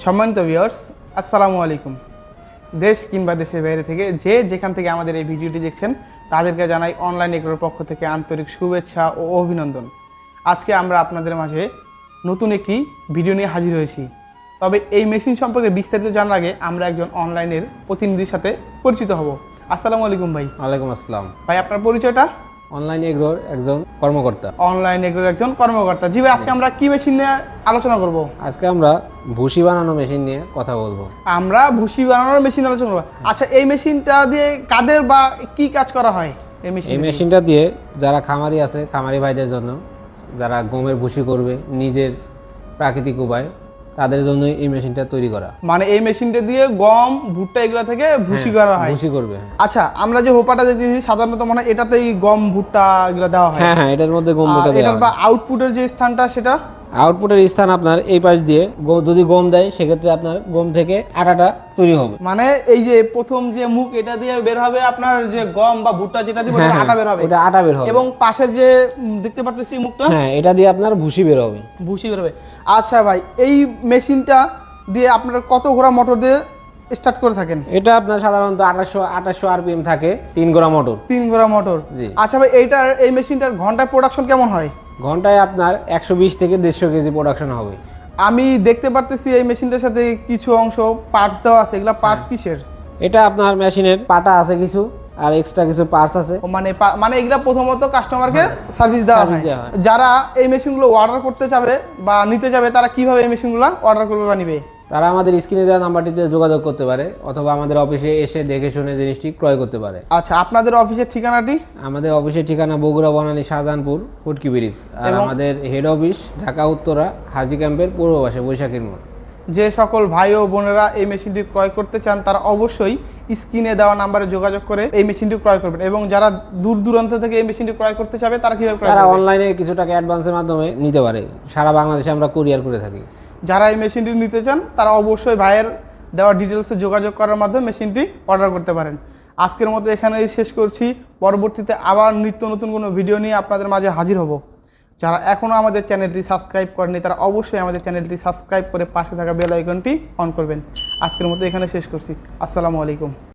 সম্মানিত ভিউয়ার্স, আসসালামু আলাইকুম। দেশ কিংবা দেশের বাইরে থেকে যে যেখান থেকে আমাদের এই ভিডিওটি দেখছেন তাদেরকে জানাই অনলাইন এগ্রোর পক্ষ থেকে আন্তরিক শুভেচ্ছা ও অভিনন্দন। আজকে আমরা আপনাদের মাঝে নতুন একটি ভিডিও নিয়ে হাজির হয়েছি। তবে এই মেশিন সম্পর্কে বিস্তারিত জানার আগে আমরা একজন অনলাইনের প্রতিনিধির সাথে পরিচিত হব। আসসালামু আলাইকুম ভাই। ওয়ালাইকুম আসসালাম। ভাই, আপনার পরিচয়টা? অনলাইন এগ্রোর একজন কর্মকর্তা। অনলাইন এগ্রোর একজন কর্মকর্তা। জি ভাই, আজকে আমরা কি মেশিন নিয়ে আলোচনা করব? আজকে আমরা ভুসি বানানো মেশিন নিয়ে কথা বলবো। আমরা ভুসি বানানোর মেশিন আলোচনা করব। আচ্ছা, এই মেশিনটা দিয়ে কাদের বা কি কাজ করা হয়? এই মেশিনটা দিয়ে যারা খামারি আছে, খামারি ভাইদের জন্য, যারা গমের ভুসি করবে নিজের প্রাকৃতিক উপায়, তাদের জন্য এই মেশিনটা তৈরি করা। মানে এই মেশিনটা দিয়ে গম, ভুট্টা এগুলা থেকে ভুসি করা হয়। ভুসি করবে। আচ্ছা, আমরা যে হোপাটা দেখতেছি সাধারণত মানে এটাতেই গম, ভুট্টা এগুলো দেওয়া হয়। হ্যাঁ, এটার মধ্যে গম ভুট্টা দেওয়া এটার হয়। বা আউটপুটের যে স্থানটা সেটা আউটপুটের স্থান আপনার এই পাশ দিয়ে যদি গম দেয় সেক্ষেত্রে আপনার গম থেকে আটাটা তৈরি হবে। মানে এই যে প্রথম যে মুখ এটা দিয়ে বের হবে আপনার যে গম বা ভুট্টা যেটা দিব ওটা আটা বের হবে। ওটা আটা বের হবে। এবং পাশের যে দেখতে পারতেছি মুখটা, হ্যাঁ, এটা দিয়ে আপনার ভুসি বের হবে। ভুসি বের হবে। আচ্ছা ভাই, এই মেশিনটা দিয়ে আপনারা কত ঘোড়া মোটর দিয়ে স্টার্ট করে থাকেন? এটা আপনার সাধারণত 2800 আরপিএম থাকে, 3 ঘোড়া মোটর। 3 ঘোড়া মোটর। জি। আচ্ছা ভাই, এই মেশিনটার ঘন্টায় প্রোডাকশন কেমন হয়? ঘন্টায় আপনার 120 থেকে 150 কেজি প্রোডাকশন হবে। আমি দেখতে পারতেছি এই মেশিনটার সাথে কিছু অংশ পার্টস দেওয়া আছে। এগুলা পার্টস কিসের? এটা আপনার মেশিনের পাটা আছে কিছু, আর এক্সট্রা কিছু পার্টস আছে। মানে এগুলা প্রথমত কাস্টমারকে সার্ভিস দেওয়া হয়। যারা এই মেশিনগুলো অর্ডার করতে চাবে বা নিতে যাবে তারা কিভাবে এই মেশিনগুলো অর্ডার করবে বা নিবে? তারা আমাদের স্ক্রিনে দেওয়া নাম্বারটিতে যোগাযোগ করতে পারে অথবা আমাদের অফিসে এসে দেখে শুনে জিনিসটি ক্রয় করতে পারে। আচ্ছা, আপনাদের অফিসের ঠিকানাটি? আমাদের অফিসের ঠিকানা বগুড়া বনানী শাহজাহানপুর ফুটকি ব্রিজ, আর আমাদের হেড অফিস ঢাকা উত্তরা হাজি ক্যাম্পের পূর্ব পাশে বৈশাখীর মোড়। যে সকল ভাই ও বোনেরা এই মেশিনটি ক্রয় করতে চান তারা অবশ্যই স্ক্রিনে দেওয়া নাম্বারে যোগাযোগ করে এই মেশিনটি ক্রয় করবেন। এবং যারা দূর দূরান্ত থেকে এই মেশিনটি ক্রয় করতে চাবে তারা কিভাবে ক্রয় করবে? তারা অনলাইনে কিছু টাকা অ্যাডভান্সের মাধ্যমে নিতে পারে। সারা বাংলাদেশে আমরা কুরিয়ার করে থাকি। যারা এই মেশিনটি নিতে চান তারা অবশ্যই ভাইয়ের দেওয়া ডিটেলসে যোগাযোগ করার মাধ্যমে মেশিনটি অর্ডার করতে পারেন। আজকের মতো এখানেই শেষ করছি। পরবর্তীতে আবার নিত্য নতুন কোনো ভিডিও নিয়ে আপনাদের মাঝে হাজির হব। যারা এখনও আমাদের চ্যানেলটি সাবস্ক্রাইব করেনি তারা অবশ্যই আমাদের চ্যানেলটি সাবস্ক্রাইব করে পাশে থাকা বেল আইকনটি অন করবেন। আজকের মতো এখানে শেষ করছি। আসসালামু আলাইকুম।